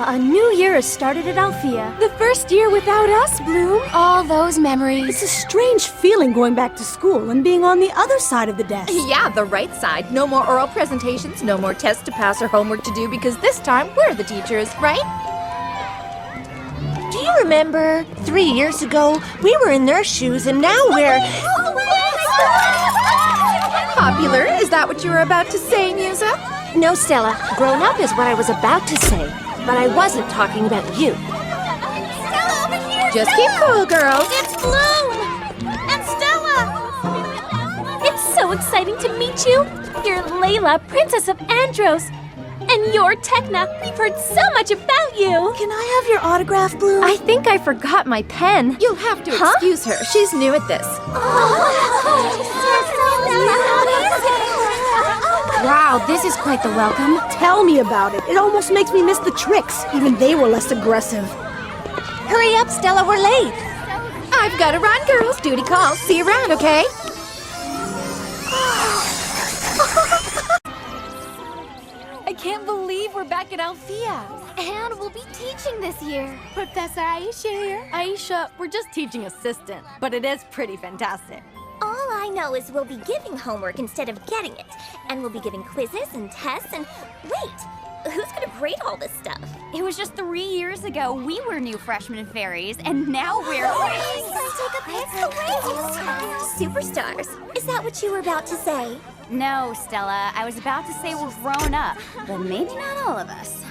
A new year has started at Althea. The first year without us, Bloom. All those memories. It's a strange feeling going back to school and being on the other side of the desk. Yeah, the right side. No more oral presentations, no more tests to pass or homework to do, because this time we're the teachers, right? Do you remember? 3 years ago, we were in their shoes and now we're... Popular? Is that what you were about to say, Musa? No, Stella. Grown up is what I was about to say, but I wasn't talking about you. Stella, over here! Just keep cool, girls. It's Bloom! And Stella! It's so exciting to meet you. You're Layla, Princess of Andros. And you're Tekna. We've heard so much about you. Can I have your autograph, Bloom? I think I forgot my pen. You'll have to excuse her. She's new at this. Wow, this is quite the welcome. Tell me about it. It almost makes me miss the tricks. Even they were less aggressive. Hurry up, Stella, we're late. I've got to run, girls. Duty calls. See you around, okay? I can't believe we're back at Althea. And we'll be teaching this year. Professor Aisha here. Aisha, we're just teaching assistant, but it is pretty fantastic. All I know is we'll be giving homework instead of getting it. And we'll be giving quizzes and tests and... Wait, who's gonna grade all this stuff? It was just 3 years ago we were new freshmen fairies, and now we're... Superstars. Is that what you were about to say? No, Stella, I was about to say we're grown up, but maybe not all of us.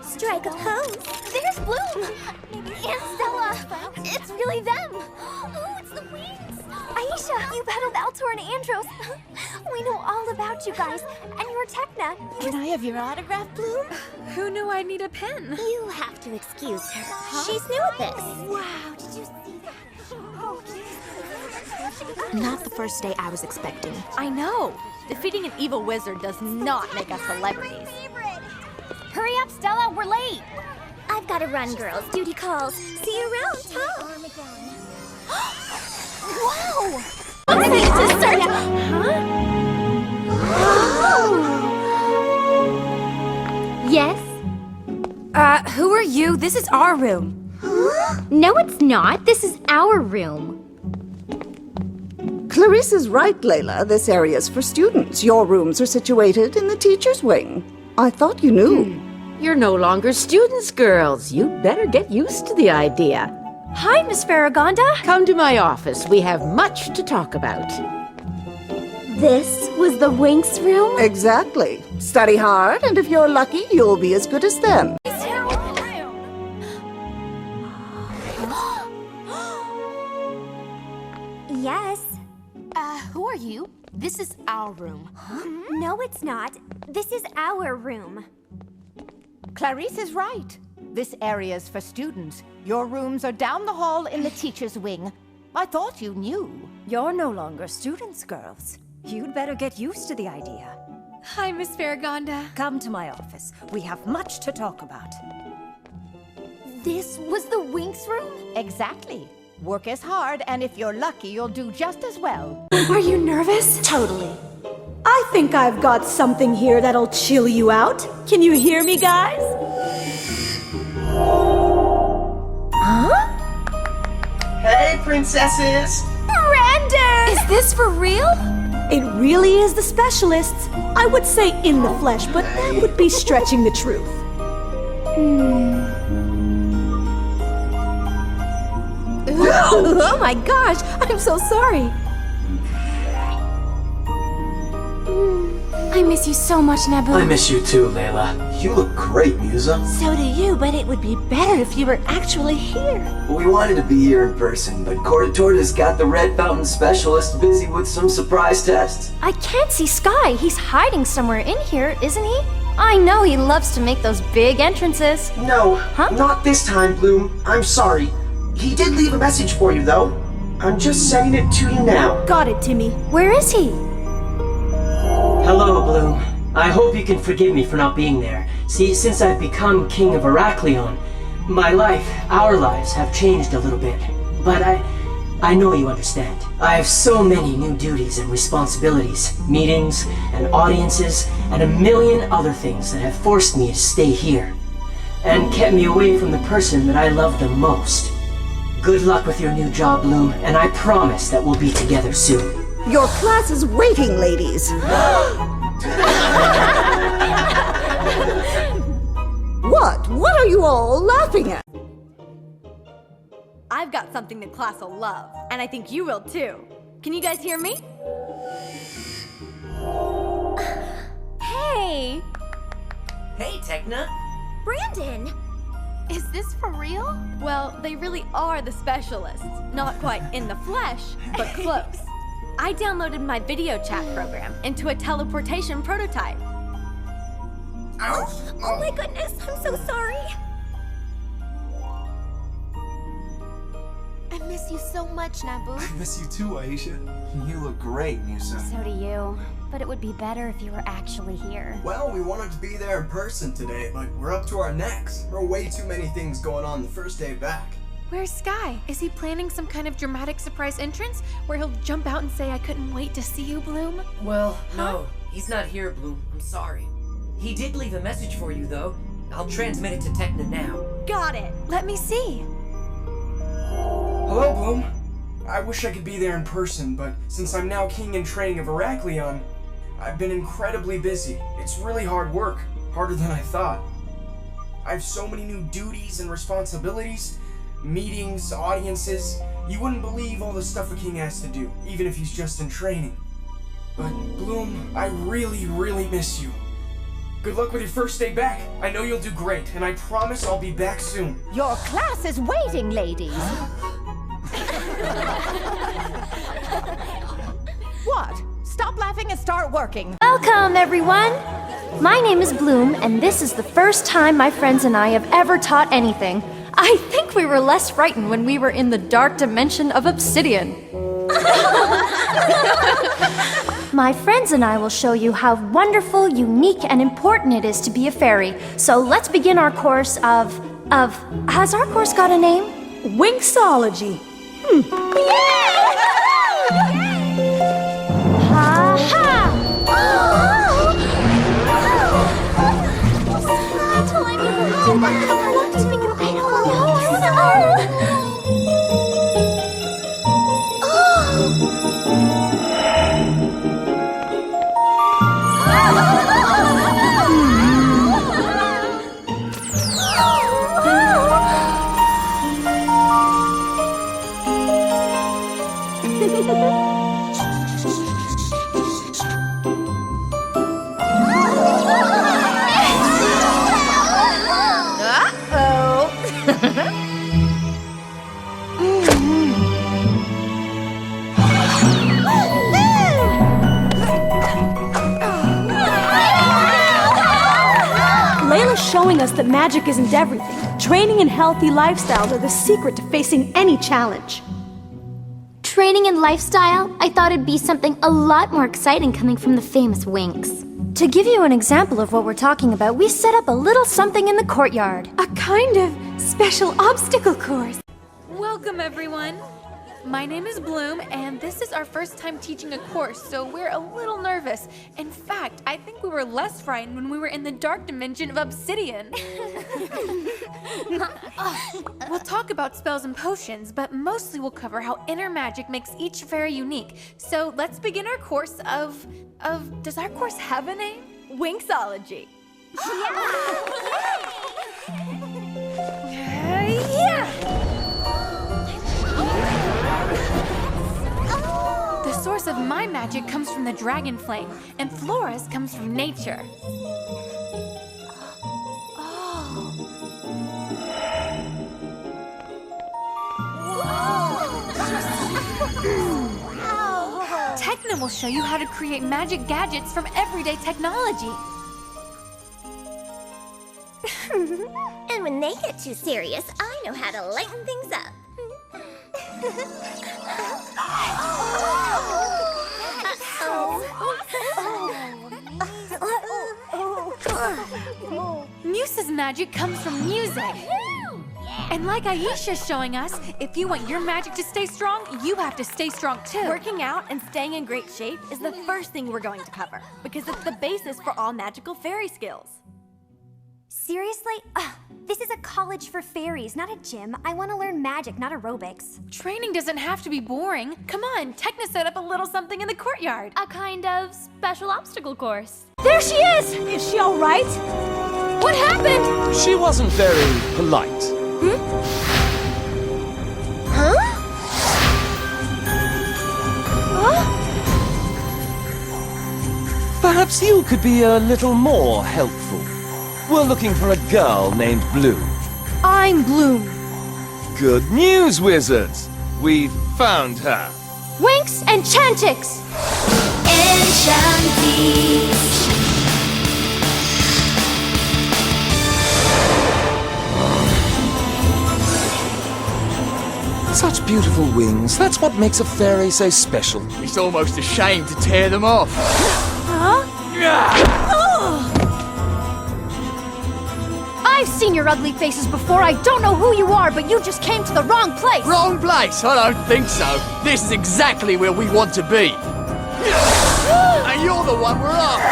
Strike a pose. There's Bloom! And Stella! It's really them! Oh, it's the wings! Aisha, you battled Altor and Andros. We know all about you guys, and you're Tekna. Can I have your autograph, Bloom? Who knew I'd need a pen? You have to excuse her. She's new at this. Wow, did you see that? Not the first day I was expecting. I know. Defeating an evil wizard does not make us celebrities. Hurry up, Stella, we're late. I've got to run, girls. Duty calls. See you around, Tom. Wow! What's this dessert? Yes? Who are you? This is our room. No, it's not. This is our room. Clarissa's right, Layla. This area's for students. Your rooms are situated in the teacher's wing. I thought you knew. You're no longer students, girls. You'd better get used to the idea. Hi, Miss Farragonda. Come to my office. We have much to talk about. This was the Winx room? Exactly. Study hard, and if you're lucky, you'll be as good as them. Yes. Who are you? This is our room. No, it's not. This is our room. Clarice is right. This area's for students. Your rooms are down the hall in the teacher's wing. I thought you knew. You're no longer students, girls. You'd better get used to the idea. Hi, Miss Farragonda. Come to my office. We have much to talk about. This was the Winx room? Exactly. Work as hard, and if you're lucky, you'll do just as well. Are you nervous? Totally. I think I've got something here that'll chill you out. Can you hear me, guys? Hey, princesses! Brandon! Is this for real? It really is the specialists. I would say in the flesh, but that would be stretching the truth. Oh my gosh, I'm so sorry. I miss you so much, Naboo. I miss you too, Layla. You look great, Musa. So do you, but it would be better if you were actually here. We wanted to be here in person, but Cortatorta's got the Red Fountain Specialist busy with some surprise tests. I can't see Sky. He's hiding somewhere in here, isn't he? I know he loves to make those big entrances. No, not this time, Bloom. I'm sorry. He did leave a message for you, though. I'm just sending it to you now. Got it, Timmy. Where is he? Hello, Bloom. I hope you can forgive me for not being there. See, since I've become King of Heraklion, my life, our lives, have changed a little bit. But I know you understand. I have so many new duties and responsibilities, meetings and audiences, and a million other things that have forced me to stay here and kept me away from the person that I love the most. Good luck with your new job, Bloom, and I promise that we'll be together soon. Your class is waiting, ladies. What? What are you all laughing at? I've got something the class will love, and I think you will too. Can you guys hear me? Hey! Hey, Techna. Brandon! Is this for real? Well, they really are the specialists. Not quite in the flesh, but close. I downloaded my video chat program into a teleportation prototype. Oh my goodness, I'm so sorry. I miss you so much, Naboo. I miss you too, Aisha. You look great, Musa. So do you. But it would be better if you were actually here. Well, we wanted to be there in person today, but we're up to our necks. There are way too many things going on the first day back. Where's Sky? Is he planning some kind of dramatic surprise entrance where he'll jump out and say, "I couldn't wait to see you, Bloom"? Well, no. He's not here, Bloom. I'm sorry. He did leave a message for you, though. I'll transmit it to Techna now. Got it! Let me see. Hello, Bloom. I wish I could be there in person, but since I'm now king in training of Heraklion, I've been incredibly busy. It's really hard work, harder than I thought. I have so many new duties and responsibilities, meetings, audiences. You wouldn't believe all the stuff a king has to do, even if he's just in training. But Bloom, I really, really miss you. Good luck with your first day back. I know you'll do great, and I promise I'll be back soon. Your class is waiting, ladies. What? Stop laughing and start working. Welcome, everyone! My name is Bloom, and this is the first time my friends and I have ever taught anything. I think we were less frightened when we were in the dark dimension of Obsidian. My friends and I will show you how wonderful, unique, and important it is to be a fairy. So let's begin our course of... Has our course got a name? Winxology. Showing us that magic isn't everything. Training and healthy lifestyles are the secret to facing any challenge. Training and lifestyle? I thought it'd be something a lot more exciting coming from the famous Winx. To give you an example of what we're talking about, we set up a little something in the courtyard. A kind of special obstacle course. Welcome, everyone. My name is Bloom, and this is our first time teaching a course, so we're a little nervous. In fact, I think we were less frightened when we were in the dark dimension of Obsidian. We'll talk about spells and potions, but mostly we'll cover how inner magic makes each fairy unique. So let's begin our course of... Does our course have a name? Winxology. The source of my magic comes from the dragon flame, and Flora's comes from nature. Techna will show you how to create magic gadgets from everyday technology. And when they get too serious, I know how to lighten things up. Musa's magic comes from music. And like Aisha's showing us, if you want your magic to stay strong, you have to stay strong too. Working out and staying in great shape is the first thing we're going to cover, because it's the basis for all magical fairy skills. Seriously? Ugh, this is a college for fairies, not a gym. I want to learn magic, not aerobics. Training doesn't have to be boring. Come on, Techna set up a little something in the courtyard. A kind of special obstacle course. There she is! Is she all right? What happened? She wasn't very polite. Perhaps you could be a little more helpful. We're looking for a girl named Bloom. I'm Bloom. Good news, wizards! We've found her. Winks and Chantix! Enchanties! Such beautiful wings. That's what makes a fairy so special. It's almost a shame to tear them off. Huh? I've seen your ugly faces before. I don't know who you are, but you just came to the wrong place. Wrong place? I don't think so. This is exactly where we want to be. And you're the one we're after.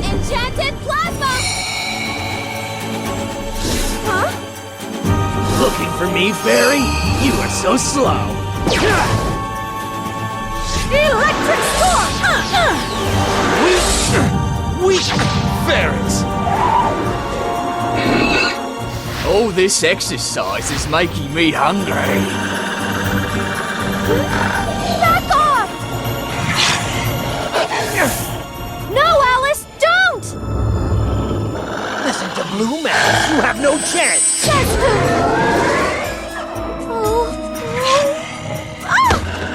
Enchanted plasma! Looking for me, fairy? You are so slow. Electric storm! Weak fairies! All this exercise is making me hungry. Back off! No, Alice, don't! Listen to Bloom, Alice. You have no chance.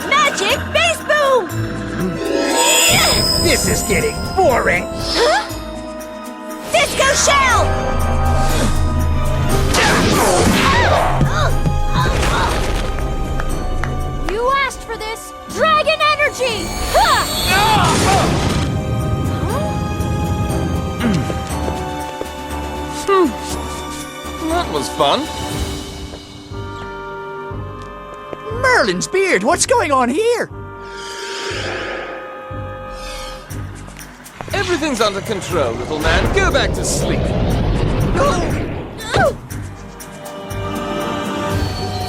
Magic base boom! This is getting boring. Disco shell! You asked for this! Dragon energy! That was fun. Merlin's beard, what's going on here? Everything's under control, little man. Go back to sleep.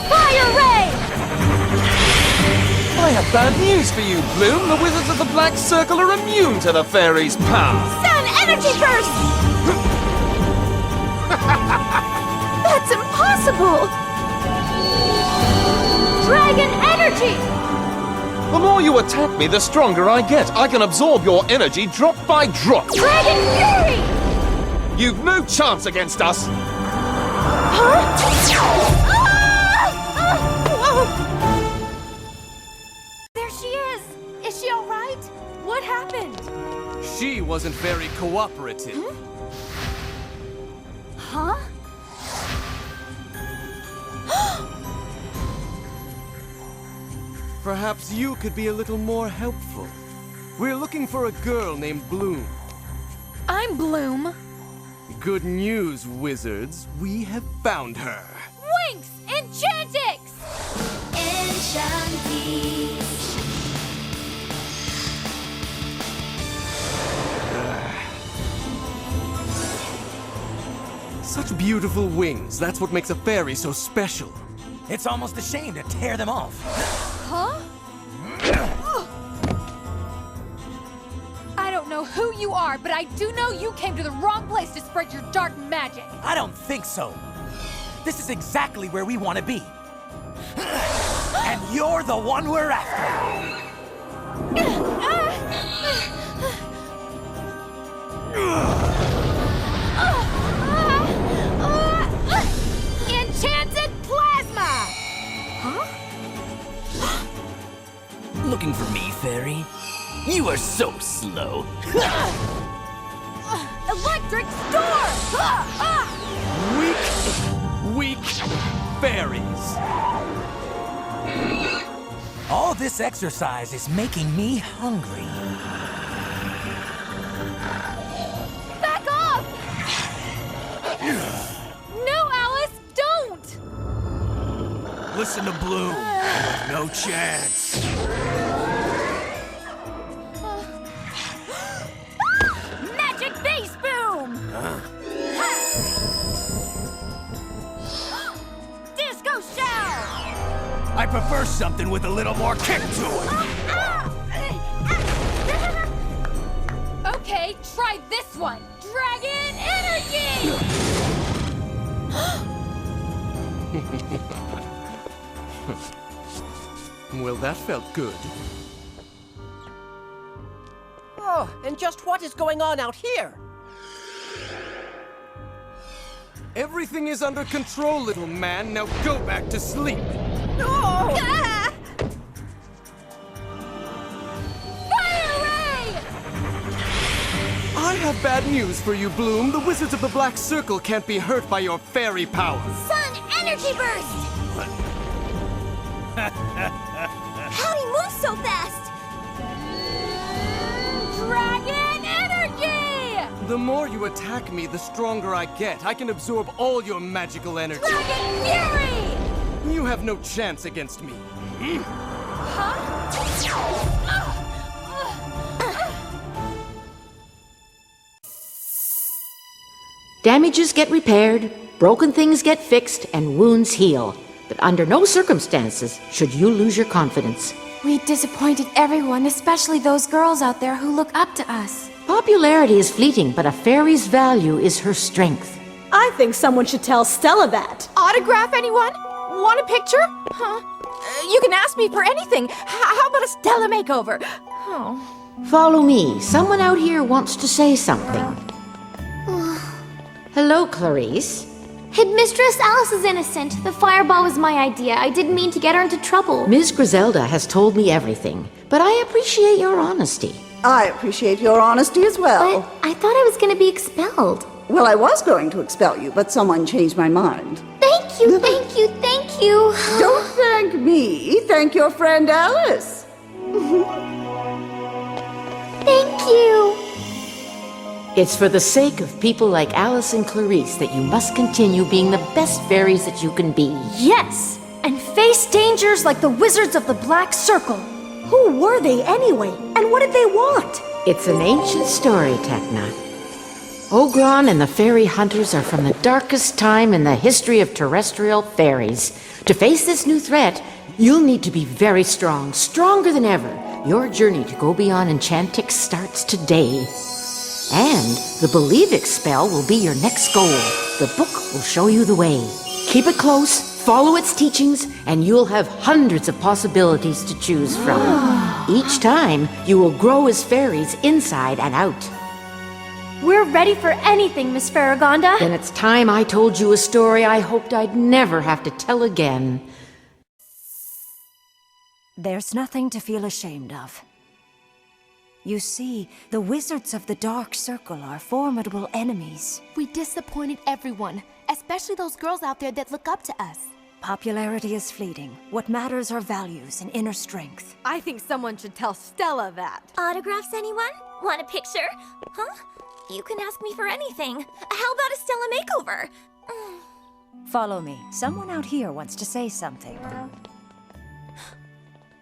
Fire ray! I have bad news for you, Bloom. The wizards of the Black Circle are immune to the fairies' power. Sun energy burst! That's impossible! Dragon energy! The more you attack me, the stronger I get. I can absorb your energy drop by drop. Dragon fury! You've no chance against us. There she is! Is she all right? What happened? She wasn't very cooperative. Huh? Perhaps you could be a little more helpful. We're looking for a girl named Bloom. I'm Bloom. Good news, wizards. We have found her. Winks and Chantix! Enchanties! Such beautiful wings. That's what makes a fairy so special. It's almost a shame to tear them off. Huh? I don't know who you are, but I do know you came to the wrong place to spread your dark magic. I don't think so. This is exactly where we want to be. And you're the one we're after. Enchanted plasma! Huh? Looking for me, fairy? You are so slow. Electric storm! Weak fairies. All this exercise is making me hungry. Back off! No, Alice, don't! Listen to Bloom. No chance. Magic base boom! Disco shell! I prefer something with a little more kick to it. Okay, try this one. Dragon energy! Well, that felt good. Oh, and just what is going on out here? Everything is under control, little man. Now go back to sleep. No! Ah! Fire ray! I have bad news for you, Bloom. The Wizards of the Black Circle can't be hurt by your fairy powers. Sun energy burst! How'd he move so fast? Dragon energy! The more you attack me, the stronger I get. I can absorb all your magical energy. Dragon fury! You have no chance against me. Damages get repaired, broken things get fixed, and wounds heal. But under no circumstances should you lose your confidence. We disappointed everyone, especially those girls out there who look up to us. Popularity is fleeting, but a fairy's value is her strength. I think someone should tell Stella that. Autograph, anyone? Want a picture? Huh? You can ask me for anything. How about a Stella makeover? Oh. Follow me. Someone out here wants to say something. Hello, Clarice. Headmistress Alice is innocent. The fireball was my idea. I didn't mean to get her into trouble. Ms. Griselda has told me everything, but I appreciate your honesty. I appreciate your honesty as well. But I thought I was going to be expelled. Well, I was going to expel you, but someone changed my mind. Thank you, thank you, thank you. Don't thank me. Thank your friend Alice. Thank you. It's for the sake of people like Alice and Clarice that you must continue being the best fairies that you can be. Yes, and face dangers like the Wizards of the Black Circle. Who were they anyway? And what did they want? It's an ancient story, Tecna. Ogron and the fairy hunters are from the darkest time in the history of terrestrial fairies. To face this new threat, you'll need to be very strong, stronger than ever. Your journey to go beyond Enchantix starts today. And the Believix spell will be your next goal. The book will show you the way. Keep it close, follow its teachings, and you'll have hundreds of possibilities to choose from. Each time, you will grow as fairies inside and out. We're ready for anything, Miss Farragonda. Then it's time I told you a story I hoped I'd never have to tell again. There's nothing to feel ashamed of. You see, the Wizards of the Dark Circle are formidable enemies. We disappointed everyone, especially those girls out there that look up to us. Popularity is fleeting. What matters are values and inner strength. I think someone should tell Stella that. Autographs, anyone? Want a picture? Huh? You can ask me for anything. How about a Stella makeover? Follow me. Someone out here wants to say something.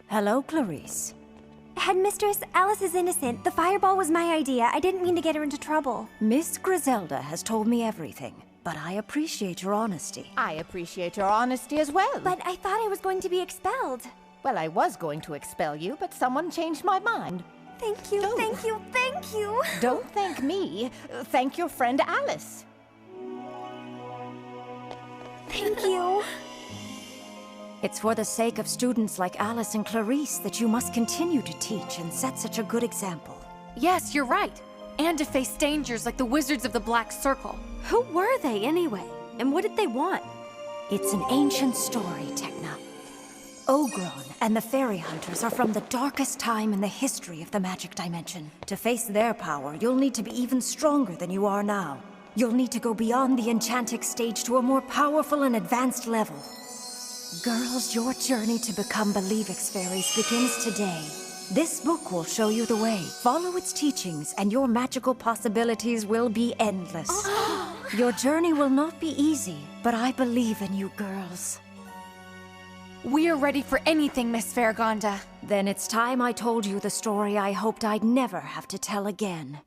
Hello, Clarice. Headmistress, Alice is innocent. The fireball was my idea. I didn't mean to get her into trouble. Miss Griselda has told me everything, but I appreciate your honesty. I appreciate your honesty as well. But I thought I was going to be expelled. Well, I was going to expel you, but someone changed my mind. Thank you, thank you, thank you. Don't thank me. Thank your friend Alice. Thank you. It's for the sake of students like Alice and Clarice that you must continue to teach and set such a good example. Yes, you're right. And to face dangers like the Wizards of the Black Circle. Who were they anyway? And what did they want? It's an ancient story, Tecna. Ogron and the fairy hunters are from the darkest time in the history of the magic dimension. To face their power, you'll need to be even stronger than you are now. You'll need to go beyond the Enchantix stage to a more powerful and advanced level. Girls, your journey to become Believix fairies begins today. This book will show you the way. Follow its teachings, and your magical possibilities will be endless. Your journey will not be easy, but I believe in you girls. We are ready for anything, Miss Faragonda. Then it's time I told you the story I hoped I'd never have to tell again.